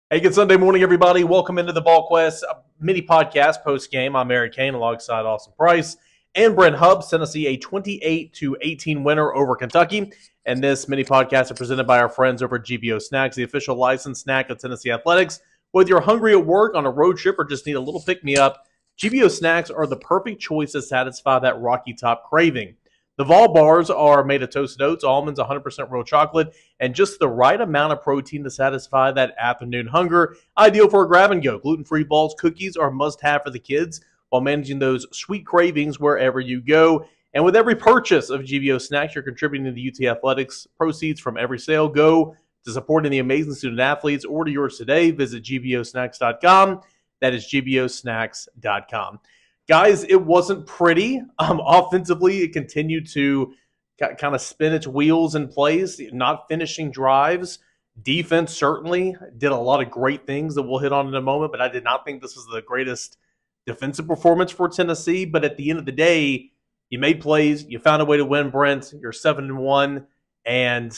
Hey, good Sunday morning, everybody. Welcome into the Volquest mini podcast post game. I'm Eric Kane alongside Austin Price and Brent Hubbs. Tennessee a 28-18 winner over Kentucky. And this mini podcast is presented by our friends over at GBO Snacks, the official licensed snack of Tennessee Athletics. Whether you're hungry at work, on a road trip, or just need a little pick-me-up, GBO Snacks are the perfect choice to satisfy that Rocky Top craving. The Vol bars are made of toasted oats, almonds, 100% real chocolate, and just the right amount of protein to satisfy that afternoon hunger. Ideal for a grab and go. Gluten-free balls, cookies are a must-have for the kids while managing those sweet cravings wherever you go. And with every purchase of GBO Snacks, you're contributing to the UT Athletics. Proceeds from every sale go to supporting the amazing student athletes. Order yours today. Visit gbosnacks.com. That is gbosnacks.com. Guys, it wasn't pretty. Offensively, it continued to kind of spin its wheels in place, not finishing drives. Defense certainly did a lot of great things that we'll hit on in a moment, but I did not think this was the greatest defensive performance for Tennessee. But at the end of the day, you made plays, you found a way to win, Brent. You're 7-1, and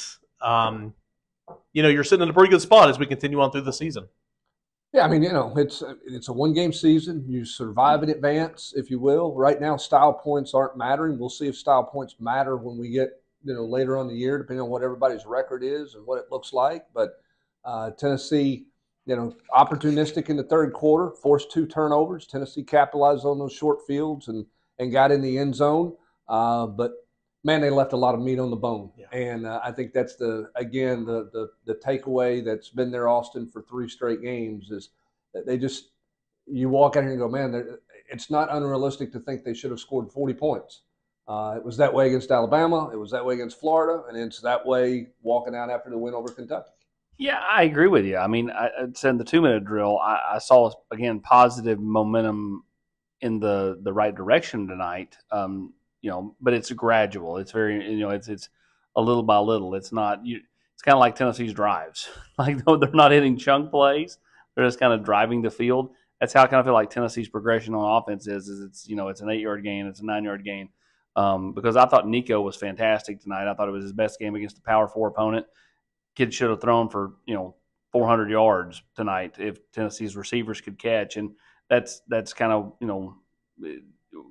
you're sitting in a pretty good spot as we continue on through the season. Yeah, I mean, it's a one-game season. You survive in advance, if you will. Right now, style points aren't mattering. We'll see if style points matter when we get later on in the year, depending on what everybody's record is and what it looks like. But Tennessee, opportunistic in the third quarter, forced 2 turnovers. Tennessee capitalized on those short fields and got in the end zone. But man, they left a lot of meat on the bone. Yeah. And I think that's the takeaway that's been there, Austin, for 3 straight games is that you walk out here and go, man, it's not unrealistic to think they should have scored 40 points. It was that way against Alabama. It was that way against Florida. And it's that way walking out after the win over Kentucky. Yeah, I agree with you. I mean, I said in the 2-minute drill, I saw, again, positive momentum in the right direction tonight. But it's gradual. It's very, it's a little by little. It's not. It's kind of like Tennessee's drives. Like they're not hitting chunk plays. They're just kind of driving the field. That's how I kind of feel like Tennessee's progression on offense is it's it's an 8-yard gain, it's a 9-yard gain. Because I thought Nico was fantastic tonight. I thought it was his best game against a Power 4 opponent. Kid should have thrown for 400 yards tonight if Tennessee's receivers could catch, and that's kind of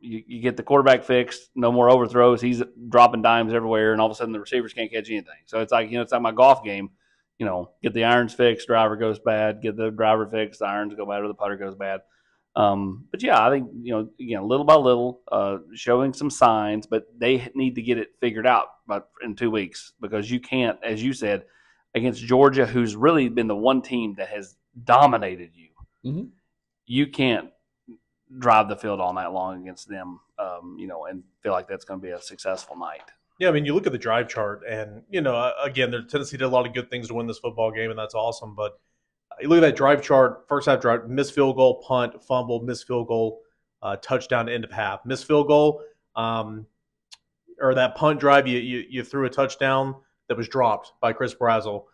You get the quarterback fixed, no more overthrows. He's dropping dimes everywhere, and all of a sudden the receivers can't catch anything. So it's like it's like my golf game. Get the irons fixed, driver goes bad. Get the driver fixed, the irons go bad, or the putter goes bad. But yeah, I think again, little by little, showing some signs, but they need to get it figured out in 2 weeks because you can't, as you said, against Georgia, who's really been the one team that has dominated you. Mm-hmm. You can't drive the field all night long against them, and feel like that's going to be a successful night. Yeah, I mean, you look at the drive chart, and, again, Tennessee did a lot of good things to win this football game, and that's awesome. But you look at that drive chart, first half drive, missed field goal, punt, fumble, missed field goal, touchdown, end of half. Missed field goal, or that punt drive, you threw a touchdown that was dropped by Chris Brazzell.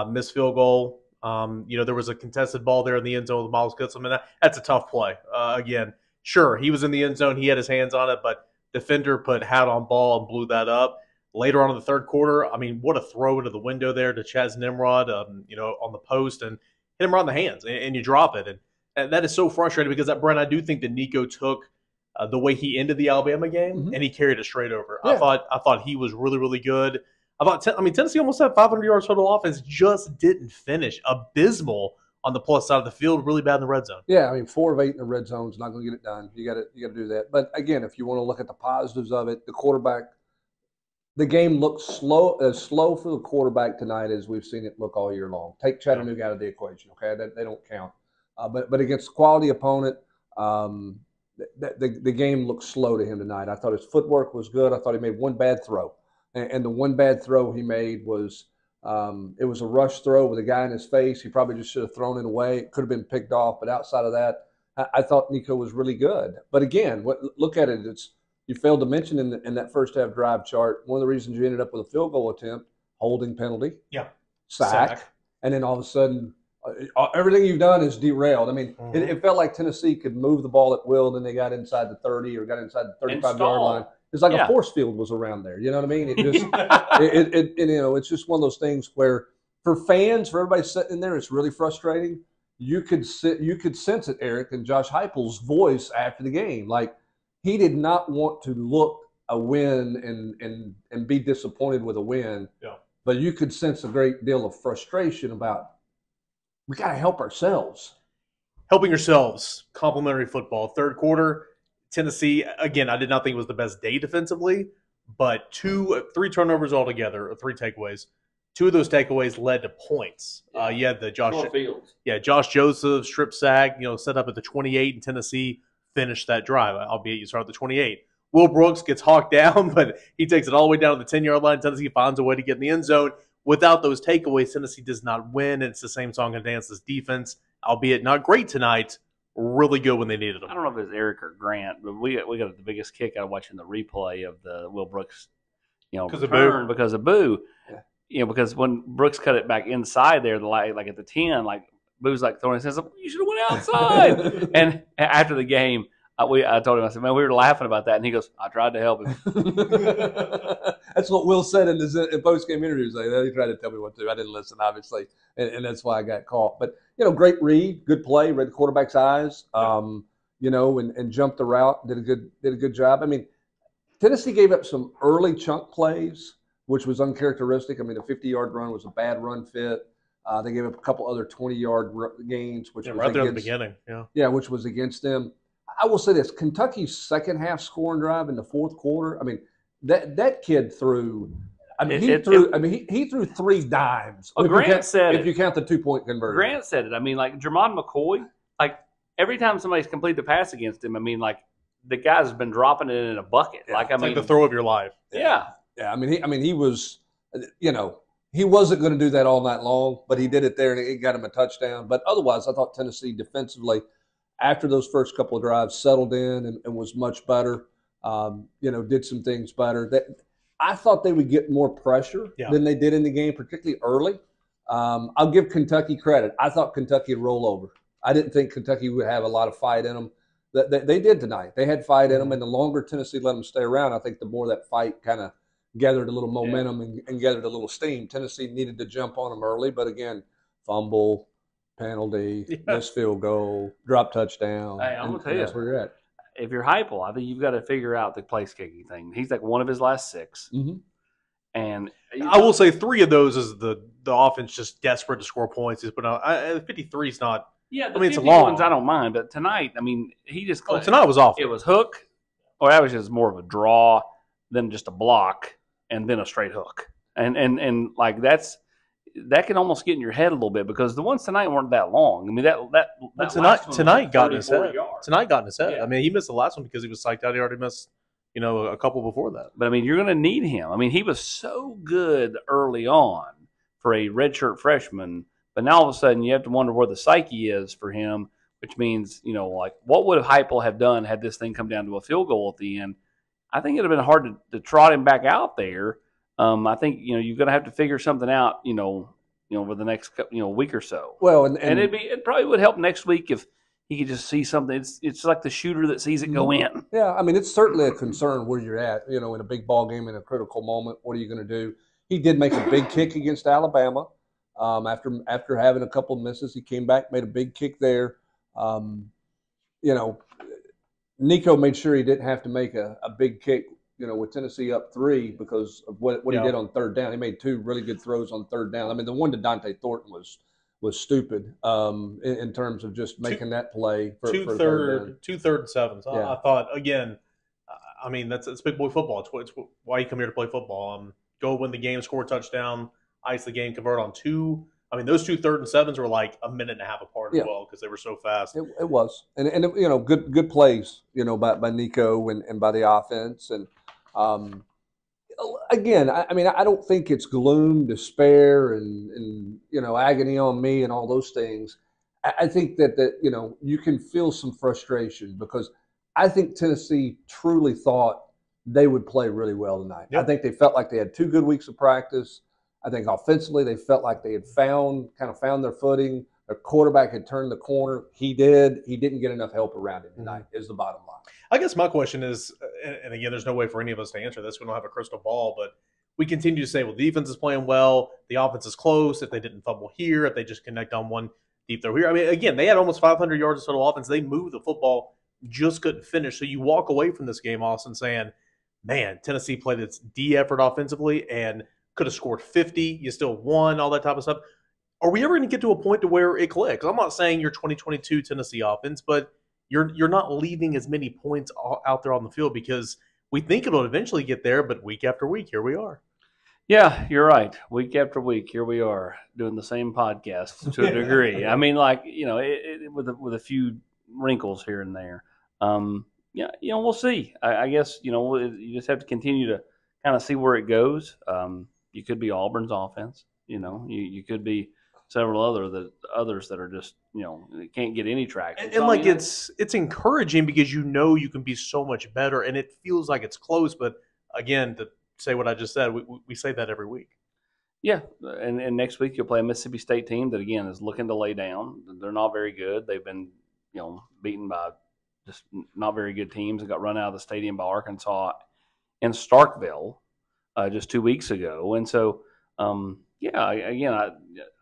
Missed field goal. There was a contested ball there in the end zone with Miles Goodson. I mean, that's a tough play. Again, sure, he was in the end zone. He had his hands on it, but defender put hat on ball and blew that up. Later on in the third quarter, I mean, what a throw into the window there to Chaz Nimrod, on the post and hit him right in the hands, and you drop it. And that is so frustrating because, Brent, I do think that Nico took the way he ended the Alabama game, mm-hmm. and he carried it straight over. Yeah. I thought he was really, really good. Tennessee almost had 500 yards total offense, just didn't finish. Abysmal on the plus side of the field, really bad in the red zone. Yeah, 4 of 8 in the red zone is not going to get it done. You got to do that. But again, if you want to look at the positives of it, the quarterback, the game looked as slow for the quarterback tonight as we've seen it look all year long. Take Chattanooga out of the equation, okay? They don't count. But against a quality opponent, the game looked slow to him tonight. I thought his footwork was good. I thought he made one bad throw. And the one bad throw he made was it was a rush throw with a guy in his face. He probably just should have thrown it away. It could have been picked off. But outside of that, I thought Nico was really good. But again, look at it. You failed to mention in that first half drive chart, one of the reasons you ended up with a field goal attempt, holding penalty, sack. And then all of a sudden, everything you've done is derailed. I mean, mm-hmm. it felt like Tennessee could move the ball at will, and then they got inside the 30 or got inside the 35-yard line. It's like a force field was around there. You know what I mean? It just, it's just one of those things where for fans, for everybody sitting in there, it's really frustrating. You could sense it, Eric, and Josh Heupel's voice after the game. Like, he did not want to look a win and be disappointed with a win. Yeah. But you could sense a great deal of frustration about, we got to help ourselves. Helping yourselves. Complimentary football. Third quarter, Tennessee, again, I did not think it was the best day defensively, but 3 turnovers altogether, or 3 takeaways. 2 of those takeaways led to points. You had the Josh Joseph strip sack, set up at the 28, and Tennessee finished that drive, albeit you start at the 28. Will Brooks gets hawked down, but he takes it all the way down to the 10-yard line. Tennessee finds a way to get in the end zone. Without those takeaways, Tennessee does not win, and it's the same song and dance as defense, albeit not great tonight, really good when they needed them. I don't know if it's Eric or Grant, but we got the biggest kick out of watching the replay of the Will Brooks, return because of Boo. Yeah. Because when Brooks cut it back inside there, like at the 10, like Boo's like throwing his hands up, you should have went outside. And after the game, I told him, I said, man, we were laughing about that. And he goes, I tried to help him. That's what Will said in his post-game interviews. Like, he tried to tell me what to do. I didn't listen, obviously, and that's why I got caught. But, great read, good play, read the quarterback's eyes, and jumped the route, did a good job. I mean, Tennessee gave up some early chunk plays, which was uncharacteristic. I mean, a 50-yard run was a bad run fit. They gave up a couple other 20-yard gains, which was right there at the beginning. Yeah, which was against them. I will say this: Kentucky's second half scoring drive in the fourth quarter. I mean, that kid threw. I mean, he threw 3 dimes. Well, if you count the 2-point conversion. Grant said it. I mean, like Jermon McCoy, like every time somebody's completed the pass against him, I mean, like the guy's been dropping it in a bucket. Yeah, like the throw of your life. Yeah. Yeah. I mean, he was, he wasn't going to do that all night long, but he did it there and it got him a touchdown. But otherwise, I thought Tennessee defensively, after those first couple of drives, settled in and was much better. Did some things better. I thought they would get more pressure than they did in the game, particularly early. I'll give Kentucky credit. I thought Kentucky would roll over. I didn't think Kentucky would have a lot of fight in them. They did tonight. They had fight in them, and the longer Tennessee let them stay around, I think the more that fight kind of gathered a little momentum and gathered a little steam. Tennessee needed to jump on them early, but again, fumble, penalty, missed field goal, drop touchdown. Hey, I'm going to tell you, that's where you're at. If you're Heupel, I think you've got to figure out the place kicking thing. He's like one of his last 6. Mm-hmm. And I will say 3 of those is the offense just desperate to score points. He's put out 53 is not. Yeah, it's a long ones I don't mind, but tonight, I mean, he just tonight was awful. It was hook, or that was just more of a draw than just a block, and then a straight hook, and like that can almost get in your head a little bit because the ones tonight weren't that long. I mean tonight got in his head. Yards. Tonight got in his head. Yeah. I mean, he missed the last one because he was psyched out. He already missed a couple before that. But I mean, you're going to need him. I mean, he was so good early on for a redshirt freshman. But now all of a sudden you have to wonder where the psyche is for him, which means, like what would Heupel have done had this thing come down to a field goal at the end? I think it would have been hard to trot him back out there. I think, you're going to have to figure something out, over the next week or so. Well, and it probably would help next week if he could just see something. It's like the shooter that sees it go in. Yeah, I mean, it's certainly a concern where you're at, in a big ball game in a critical moment. What are you going to do? He did make a big kick against Alabama. After having a couple of misses, he came back, made a big kick there. Nico made sure he didn't have to make a big kick, with Tennessee up 3 because of what he did on third down. He made 2 really good throws on third down. I mean, the one to Dante Thornton was stupid in terms of just making that play for third and 7. So I thought, again, I mean, it's big boy football. It's why you come here to play football. Go win the game, score a touchdown, ice the game, convert on 2. I mean, those 2 3rd and 7s were like a minute and a half apart as well because they were so fast. It was, and good plays, by Nico and by the offense, and again, I mean, I don't think it's gloom, despair, and agony on me and all those things. I think that you can feel some frustration because I think Tennessee truly thought they would play really well tonight. Yep. I think they felt like they had 2 good weeks of practice. I think offensively they felt like they had found their footing. Their quarterback had turned the corner. He did. He didn't get enough help around him tonight, is the bottom line. I guess my question is, and again, there's no way for any of us to answer this. We don't have a crystal ball, but we continue to say, well, the defense is playing well, the offense is close. If they didn't fumble here, if they just connect on one deep throw here, I mean, again, they had almost 500 yards of total offense. They moved the football, just couldn't finish. So you walk away from this game, Austin, saying, man, Tennessee played its D effort offensively and could have scored 50. You still won, all that type of stuff. Are we ever going to get to a point to where it clicks? I'm not saying you're 2022 Tennessee offense, but you're not leaving as many points out there on the field because we think it'll eventually get there, but week after week, here we are. Yeah, you're right. Week after week, here we are doing the same podcast to a degree. I mean, like, with a few wrinkles here and there. Yeah, we'll see. I guess, you just have to continue to kind of see where it goes. You could be Auburn's offense. You could be several others that are just, they can't get any traction. And it's encouraging because you can be so much better, and it feels like it's close. But again, to say what I just said, we say that every week. Yeah, and next week you'll play a Mississippi State team that, again, is looking to lay down. They're not very good. They've been, beaten by just not very good teams and got run out of the stadium by Arkansas in Starkville just 2 weeks ago. And so,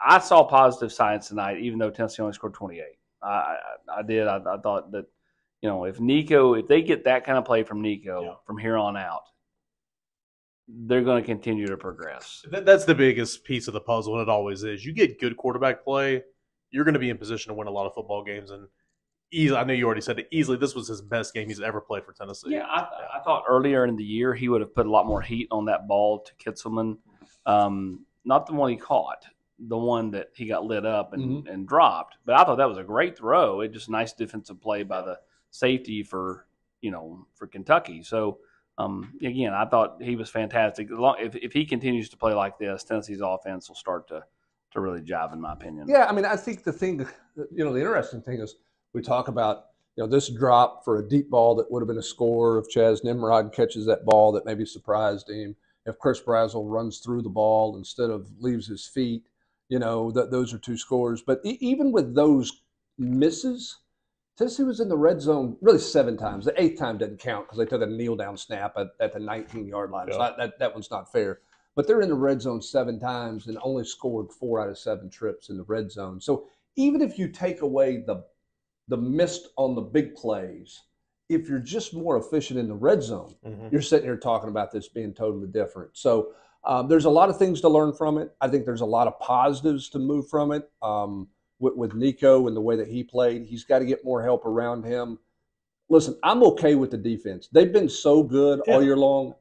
I saw positive signs tonight, even though Tennessee only scored 28. I did. I thought that, if they get that kind of play from Nico from here on out, they're going to continue to progress. That's the biggest piece of the puzzle, and it always is. You get good quarterback play, you're going to be in position to win a lot of football games. And easily, I know you already said it, easily this was his best game he's ever played for Tennessee. Yeah, I thought earlier in the year he would have put a lot more heat on that ball to Kitzelman. Not the one he caught, the one that he got lit up and dropped. But I thought that was a great throw. It just nice defensive play by the safety for Kentucky. So, again, I thought he was fantastic. If he continues to play like this, Tennessee's offense will start to really jive, in my opinion. Yeah, I mean, I think the thing, the interesting thing is we talk about, this drop for a deep ball that would have been a score if Chaz Nimrod catches that ball that maybe surprised him. If Chris Brazzell runs through the ball instead of leaves his feet, those are two scores. But even with those misses, Tennessee was in the red zone really 7 times. The 8th time didn't count because they took a kneel-down snap at the 19-yard line. Yeah. So that one's not fair. But they're in the red zone 7 times and only scored 4 out of 7 trips in the red zone. So even if you take away the missed on the big plays, if you're just more efficient in the red zone, you're sitting here talking about this being totally different. So there's a lot of things to learn from it. I think there's a lot of positives to move from it. With Nico and the way that he played, he's got to get more help around him. Listen, I'm okay with the defense. They've been so good all year long.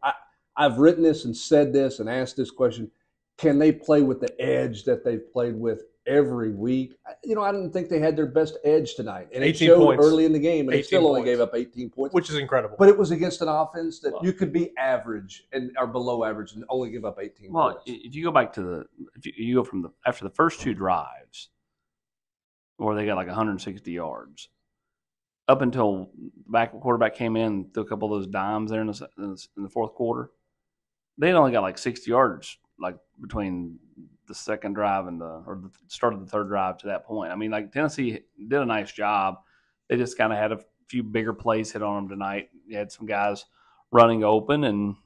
I've written this and said this and asked this question. Can they play with the edge that they've played with every week? I didn't think they had their best edge tonight. And 18 it showed points early in the game, and they still only gave up 18 points. Which is incredible. But it was against an offense that you could be average or below average and only give up 18 points. Well, if you go back to you go from after the first 2 drives, where they got like 160 yards, up until quarterback came in and threw a couple of those dimes there in the fourth quarter, they only got like 60 yards, like between the second drive and the start of the third drive to that point. I mean, like, Tennessee did a nice job. They just kind of had a few bigger plays hit on them tonight. You had some guys running open, and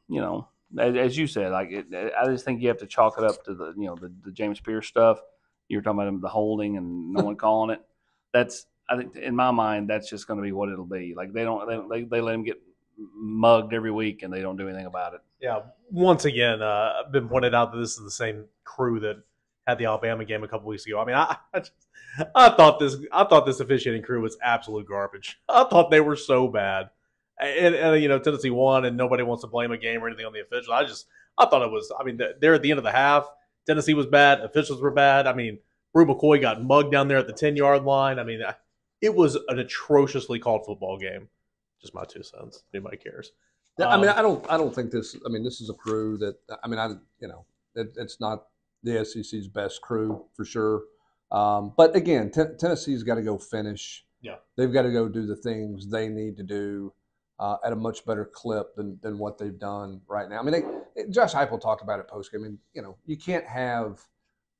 as you said, I just think you have to chalk it up to the James Pierce stuff. You were talking about the holding and no one calling it. I think in my mind, that's just going to be what it'll be. Like, they let him get mugged every week and they don't do anything about it. Yeah. Once again, I've been pointed out that this is the same crew that had the Alabama game a couple weeks ago. I mean, I thought this officiating crew was absolute garbage. I thought they were so bad. And Tennessee won, and nobody wants to blame a game or anything on the officials. I thought it was. I mean, they're at the end of the half. Tennessee was bad. Officials were bad. I mean, Rue McCoy got mugged down there at the 10-yard line. I mean, it was an atrociously called football game. Just my 2 cents. If anybody cares. Yeah, I mean, I don't think this. I mean, this is a crew that. I mean, it's not the SEC's best crew for sure. But again, Tennessee's got to go finish. Yeah, they've got to go do the things they need to do at a much better clip than what they've done right now. I mean, Josh Heupel talked about it post-game. I mean, you can't have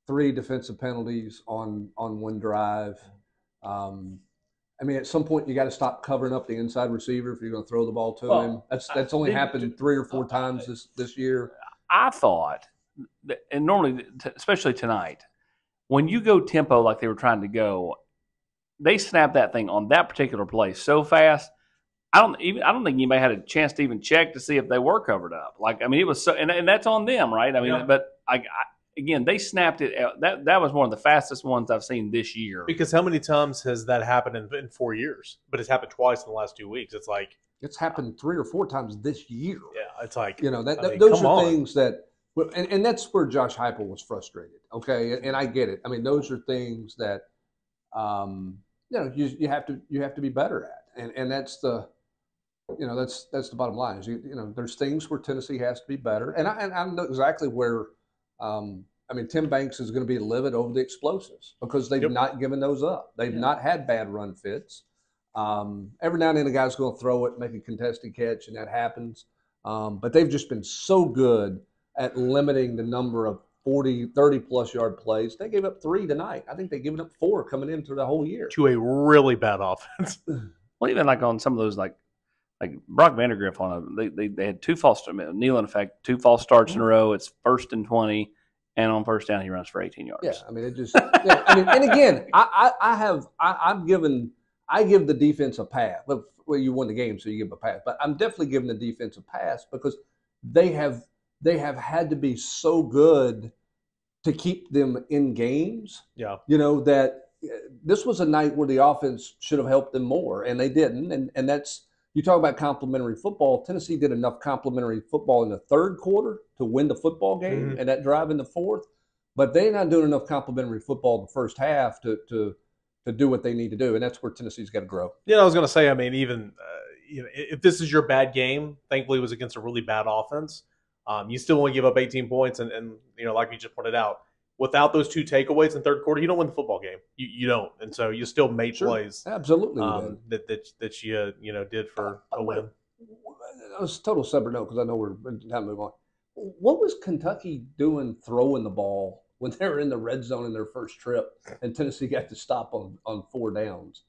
3 defensive penalties on one drive. I mean, at some point you got to stop covering up the inside receiver if you're going to throw the ball to him. That's only happened 3 or 4 times this year. I thought, and normally, especially tonight, when you go tempo like they were trying to go, they snapped that thing on that particular play so fast. I don't think anybody had a chance to even check to see if they were covered up. Like, I mean, it was so, and that's on them, right? I mean, Yeah. but again, they snapped it. That was one of the fastest ones I've seen this year. Because how many times has that happened in 4 years? But it's happened twice in the last 2 weeks. It's like it's happened 3 or 4 times this year. Yeah, it's like those are things that, and that's where Josh Heupel was frustrated. Okay, and I get it. I mean, those are things that you have to be better at, and that's the that's the bottom line. Is there's things where Tennessee has to be better, and I know exactly where. I mean, Tim Banks is going to be livid over the explosives because they've not given those up. They've not had bad run fits. Every now and then, a guy's going to throw it, make a contested catch, and that happens. But they've just been so good at limiting the number of 40, 30-plus yard plays. They gave up 3 tonight. I think they've given up 4 coming into the whole year. To a really bad offense. Well, even like on some of those, like Brock Vandegrift they had 2 false starts. Neal, in fact, 2 false starts in a row. It's 1st and 20, and on first down he runs for 18 yards. Yeah, I mean, it just. I mean, and again, I give the defense a pass. Well, you won the game, so you give a pass. But I'm definitely giving the defense a pass because they have had to be so good to keep them in games. Yeah, that this was a night where the offense should have helped them more, and they didn't. And that's. You talk about complimentary football. Tennessee did enough complimentary football in the 3rd quarter to win the football game and that drive in the 4th, but they're not doing enough complimentary football in the first half to do what they need to do, and that's where Tennessee's got to grow. Yeah, I was going to say. I mean, even if this is your bad game, thankfully it was against a really bad offense. You still want to give up 18 points, and like we just pointed out, without those 2 takeaways in 3rd quarter, you don't win the football game. You don't, and so you still made plays. Absolutely, that you did for a win. It was a total separate note because I know we're time to move on. What was Kentucky doing throwing the ball when they were in the red zone in their first trip, and Tennessee got to stop on 4 downs?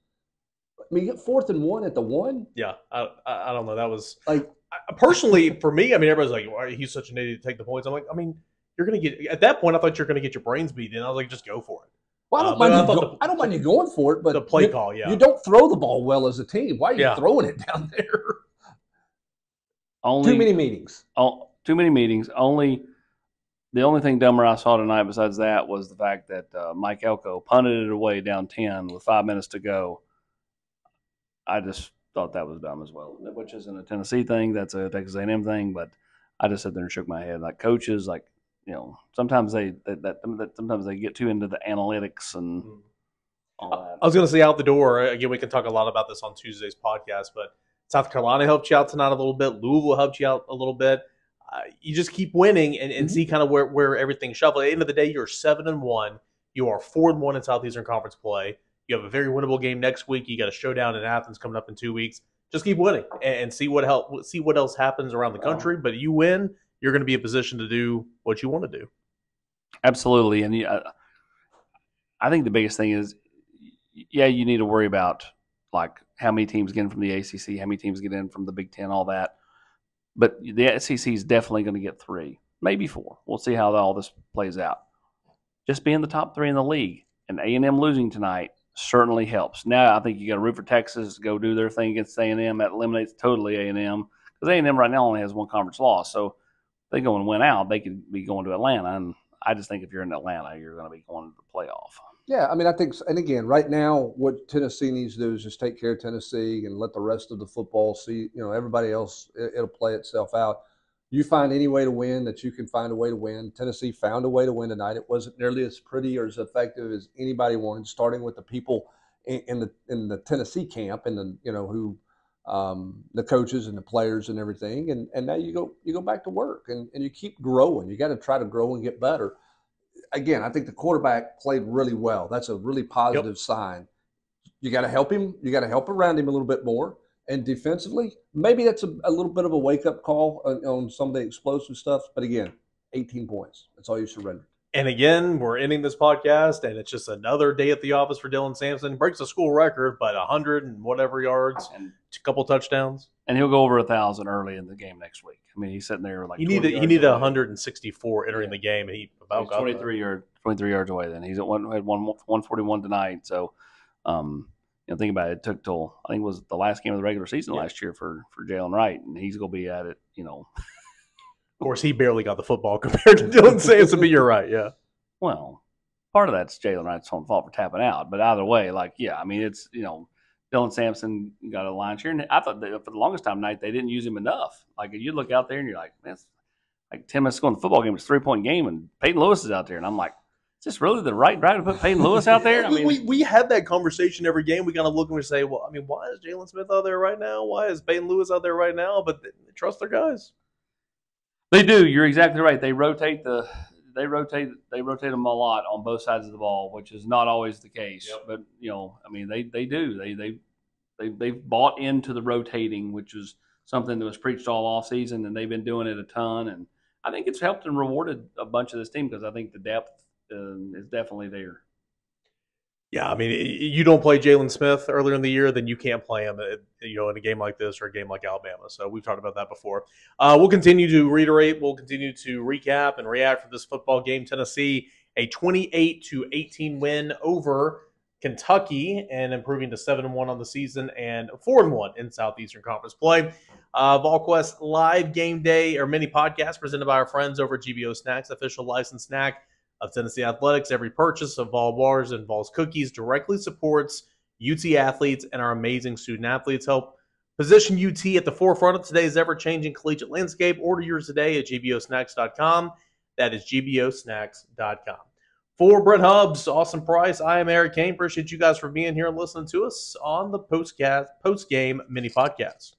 I mean, you get 4th and 1 at the 1. Yeah, I don't know. That was like personally for me. I mean, everybody's like, "Why he's such an idiot to take the points." I'm like, I mean. You're going to get – at that point, I thought you were going to get your brains beat in. I was like, just go for it. Well, I don't mind you going for it, but the play call, yeah. You don't throw the ball well as a team. Why are you throwing it down there? Too many meetings. Too many meetings. The only thing dumber I saw tonight besides that was the fact that Mike Elko punted it away down 10 with 5 minutes to go. I just thought that was dumb as well, which isn't a Tennessee thing. That's a Texas A&M thing, but – I just sat there and shook my head. Like coaches, sometimes they get too into the analytics and all that. I was going to say out the door again. We can talk a lot about this on Tuesday's podcast, but South Carolina helped you out tonight a little bit. Louisville helped you out a little bit. You just keep winning and see kind of where everything shuffles. At the end of the day, you're 7-1. You are 4-1 in Southeastern Conference play. You have a very winnable game next week. You got a showdown in Athens coming up in 2 weeks. Just keep winning and see what else happens around the country. But you win, you're going to be in a position to do what you want to do. Absolutely, and I think the biggest thing is, you need to worry about like how many teams get in from the ACC, how many teams get in from the Big Ten, all that. But the SEC is definitely going to get 3, maybe 4. We'll see how all this plays out. Just being the top 3 in the league and A&M losing tonight certainly helps. Now I think you got to root for Texas to go do their thing against A&M. That eliminates totally A&M because A&M right now only has 1 conference loss. So if they go and win out, they could be going to Atlanta. And I just think if you're in Atlanta, you're going to be going to the playoff. Yeah, I mean, I think, and again, right now, what Tennessee needs to do is just take care of Tennessee and let the rest of the football see. Everybody else, it'll play itself out. You find any way to win that you can find a way to win. Tennessee found a way to win tonight. It wasn't nearly as pretty or as effective as anybody wanted, starting with the people in the Tennessee camp and the coaches and the players and everything. And now you go back to work and you keep growing. You got to try to grow and get better. Again, I think the quarterback played really well. That's a really positive sign. You got to help him. You got to help around him a little bit more. And defensively, maybe that's a little bit of a wake-up call on some of the explosive stuff. But again, 18 points. That's all you surrendered. And again, we're ending this podcast, and it's just another day at the office for Dylan Sampson. Breaks the school record, but 100 and whatever yards, And a couple touchdowns. And he'll go over 1,000 early in the game next week. I mean, he's sitting there like he needed 164 entering the game, and he about got 23 yards away. Then he's at 141 tonight. So, think about it. It took till I think it was the last game of the regular season last year for Jalen Wright, and he's going to be at it. Of course, he barely got the football compared to Dylan Sampson, but you're right, yeah. Well, part of that's Jalen Wright's own fault for tapping out, but either way, it's Dylan Sampson got a line share, and I thought that for the longest time tonight they didn't use him enough. Like you look out there and you're like, man, it's like 10 minutes ago in the football game, it's a 3-point game, and Peyton Lewis is out there, and I'm like, is this really the right drive to put Peyton Lewis out there? I mean, we had that conversation every game. We kind of look and we say, well, I mean, why is Jalen Smith out there right now? Why is Peyton Lewis out there right now? But they trust their guys. They do. You're exactly right. They rotate them a lot on both sides of the ball, which is not always the case. Yep. But they do. They've bought into the rotating, which is something that was preached all offseason, and they've been doing it a ton. And I think it's helped and rewarded a bunch of this team because I think the depth is definitely there. Yeah, I mean, you don't play Jalen Smith earlier in the year, then you can't play him, in a game like this or a game like Alabama. So we've talked about that before. We'll continue to reiterate. We'll continue to recap and react for this football game. Tennessee, a 28-18 win over Kentucky and improving to 7-1 on the season and 4-1 in Southeastern Conference play. Volquest live game day or mini podcast presented by our friends over at GBO Snacks, official licensed snack of Tennessee Athletics. Every purchase of Vol bars and Vol's cookies directly supports UT athletes, and our amazing student athletes help position UT at the forefront of today's ever-changing collegiate landscape. Order yours today at gbosnacks.com. That is gbosnacks.com. For Brent Hubbs, Austin Price, I am Eric Kane. Appreciate you guys for being here and listening to us on the Postgame mini podcast.